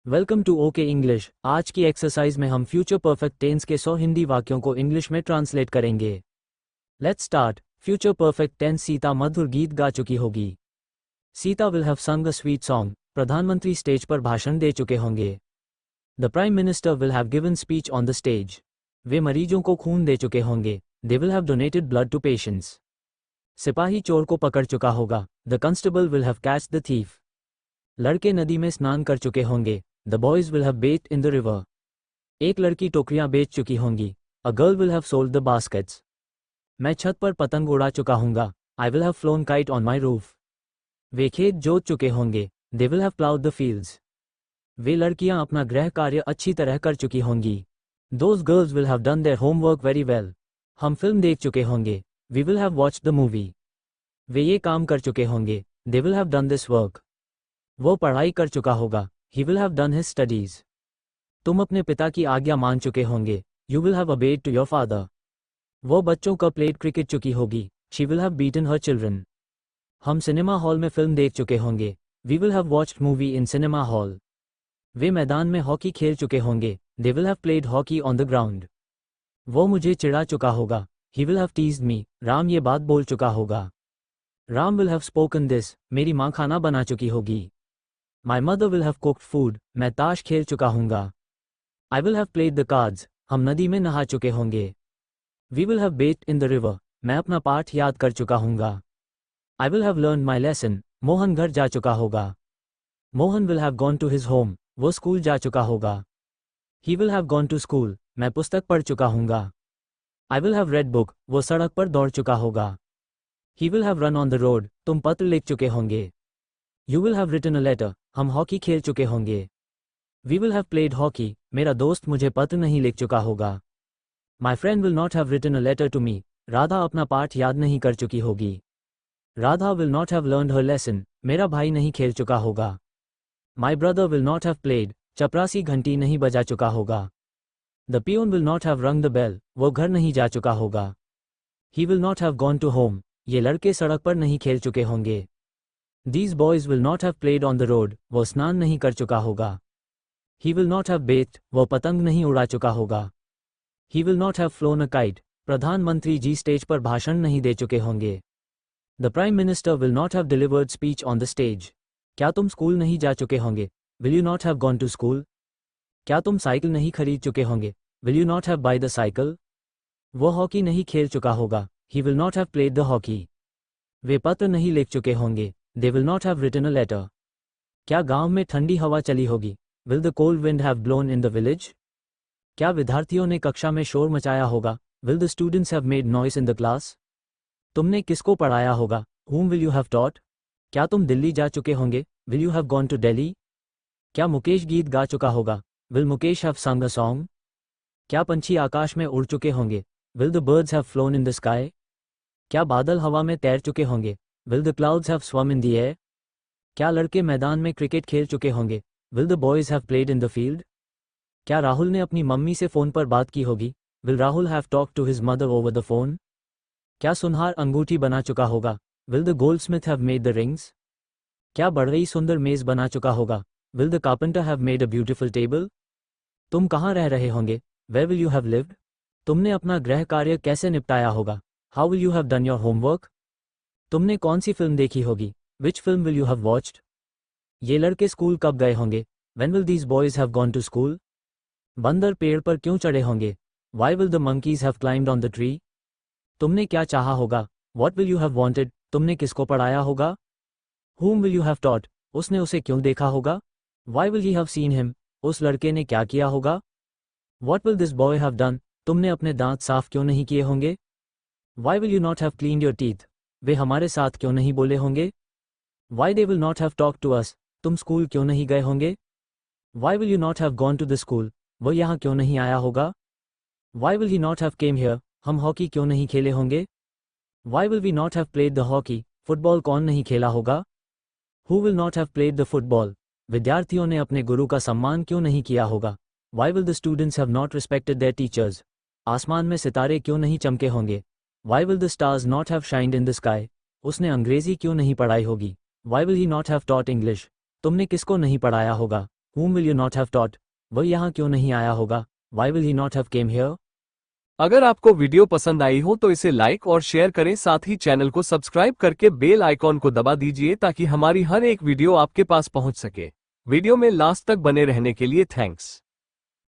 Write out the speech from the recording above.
Welcome to okay English. आज की exercise में हम फ्यूचर परफेक्ट टेंस के 100 हिंदी वाक्यों को इंग्लिश में ट्रांसलेट करेंगे। Let's start. Future perfect tense. Sita मधुर गीत गा चुकी होगी। Sita will have sung a sweet song. प्रधानमंत्री स्टेज पर भाषण दे चुके होंगे। The prime minister will have given speech on the stage. वे मरीजों को खून दे चुके होंगे। They will have donated blood to patients. सिपाही चोर को पकड़ चुका होगा। The constable will have catch the thief. लड़के नदी में स्नान कर चुके होंगे। The boys will have bathed in the river. एक लड़की टोकरियां बेच चुकी होंगी। A girl will have sold the baskets. मैं छत पर पतंग उड़ा चुका हूँगा। I will have flown kite on my roof. वे खेत जोत चुके होंगे। They will have plowed the fields. वे लड़कियां अपना गृह कार्य अच्छी तरह कर चुकी होंगी। Those girls will have done their homework very well. हम फिल्म देख चुके होंगे। We will have watched the movie. वे ये काम कर चुके होंगे। They will have done this work. वो पढ़ाई कर चुका होगा। He will have done his studies. तुम अपने पिता की आज्ञा मान चुके होंगे। You will have obeyed to your father. वो बच्चों का प्लेट क्रिकेट चुकी होगी। She will have beaten her children. हम सिनेमा हॉल में फिल्म देख चुके होंगे। We will have watched movie in cinema hall. वे मैदान में हॉकी खेल चुके होंगे। They will have played hockey on the ground. वो मुझे चिढ़ा चुका होगा। He will have teased me. Ram ये बात बोल चुका होगा। Ram will have spoken this. मेरी माँ खाना बना चुकी होगी। My mother will have cooked food. मैं ताश खेल चुका हूँगा। I will have played the cards. हम नदी में नहा चुके होंगे। We will have bathed in the river. मैं अपना पाठ याद कर चुका हूँगा। I will have learned my lesson. Mohan घर जा चुका होगा। Mohan will have gone to his home. वो स्कूल जा चुका होगा। He will have gone to school. मैं पुस्तक पढ़ चुका हूँगा। I will have read book. वो सड़क पर दौड़ चुका होगा। He will have run on the road. तुम पत्र लिख चुके होंगे। You will have written a letter. हम हॉकी खेल चुके होंगे। We will have played hockey. मेरा दोस्त मुझे पत्र नहीं लिख चुका होगा। My friend will not have written a letter to me. Radha अपना पाठ याद नहीं कर चुकी होगी। Radha will not have learned her lesson. मेरा भाई नहीं खेल चुका होगा। My brother will not have played. चपरासी घंटी नहीं बजा चुका होगा। The peon will not have rung the bell. वो घर नहीं जा चुका होगा। He will not have gone to home. ये लड़के सड़क पर नहीं खेल चुके होंगे। These boys will not have played on the road. वो स्नान नहीं कर चुका होगा। He will not have bathed. वो पतंग नहीं उड़ा चुका होगा। He will not have flown a kite. प्रधानमंत्री जी स्टेज पर भाषण नहीं दे चुके होंगे। The Prime Minister will not have delivered speech on the stage. क्या तुम स्कूल नहीं जा चुके होंगे? Will you not have gone to school? क्या तुम साइकिल नहीं खरीद चुके होंगे? Will you not have buy the cycle? वो हॉकी नहीं खेल चुका होगा। He will not have played the hockey. वे पत्र नहीं लिख चुके होंगे। They will not have written a letter. क्या गांव में ठंडी हवा चली होगी? Will the cold wind have blown in the village? क्या विद्यार्थियों ने कक्षा में शोर मचाया होगा? Will the students have made noise in the class? तुमने किसको पढ़ाया होगा? Whom will you have taught? क्या तुम दिल्ली जा चुके होंगे? Will you have gone to Delhi? क्या मुकेश गीत गा चुका होगा? Will Mukesh have sung a song? क्या पंछी आकाश में उड़ चुके होंगे? Will the birds have flown in the sky? क्या बादल हवा में तैर चुके होंगे? Will the clouds have swum in the air? क्या लड़के मैदान में क्रिकेट खेल चुके होंगे? Will the boys have played in the field? क्या राहुल ने अपनी मम्मी से फ़ोन पर बात की होगी? Will Rahul have talked to his mother over the phone? क्या सुनहार अंगूठी बना चुका होगा? Will the goldsmith have made the rings? क्या बढ़ई सुंदर मेज़ बना चुका होगा? Will the carpenter have made a beautiful table? तुम कहाँ रह रहे होंगे? Where will you have lived? तुमने अपना गृह कार्य कैसे निपटाया होगा? How will you have done your homework? तुमने कौन सी फिल्म देखी होगी? Which film will you have watched? ये लड़के स्कूल कब गए होंगे? When will these boys have gone to school? बंदर पेड़ पर क्यों चढ़े होंगे? Why will the monkeys have climbed on the tree? तुमने क्या चाहा होगा? What will you have wanted? तुमने किसको पढ़ाया होगा? Whom will you have taught? उसने उसे क्यों देखा होगा? Why will he have seen him? उस लड़के ने क्या किया होगा? What will this boy have done? तुमने अपने दांत साफ क्यों नहीं किए होंगे? Why will you not have cleaned your teeth? वे हमारे साथ क्यों नहीं बोले होंगे? Why they will not have talked to us? तुम स्कूल क्यों नहीं गए होंगे? Why will you not have gone to the school? वो यहाँ क्यों नहीं आया होगा? Why will he not have came here? हम हॉकी क्यों नहीं खेले होंगे? Why will we not have played the hockey? Football कौन नहीं खेला होगा? Who will not have played the football? विद्यार्थियों ने अपने गुरु का सम्मान क्यों नहीं किया होगा? Why will the students have not respected their teachers? आसमान में सितारे क्यों नहीं चमके होंगे? Why will the stars not have shined in the sky? उसने अंग्रेजी क्यों नहीं पढ़ाई होगी? Why will he not have taught English? तुमने किसको नहीं पढ़ाया होगा? Whom will you not have taught? वह यहाँ क्यों नहीं आया होगा? Why will he not have came here? अगर आपको वीडियो पसंद आई हो तो इसे लाइक और शेयर करें, साथ ही चैनल को सब्सक्राइब करके बेल आइकॉन को दबा दीजिए ताकि हमारी हर एक वीडियो आपके पास पहुंच सके। वीडियो में लास्ट तक बने रहने के लिए थैंक्स।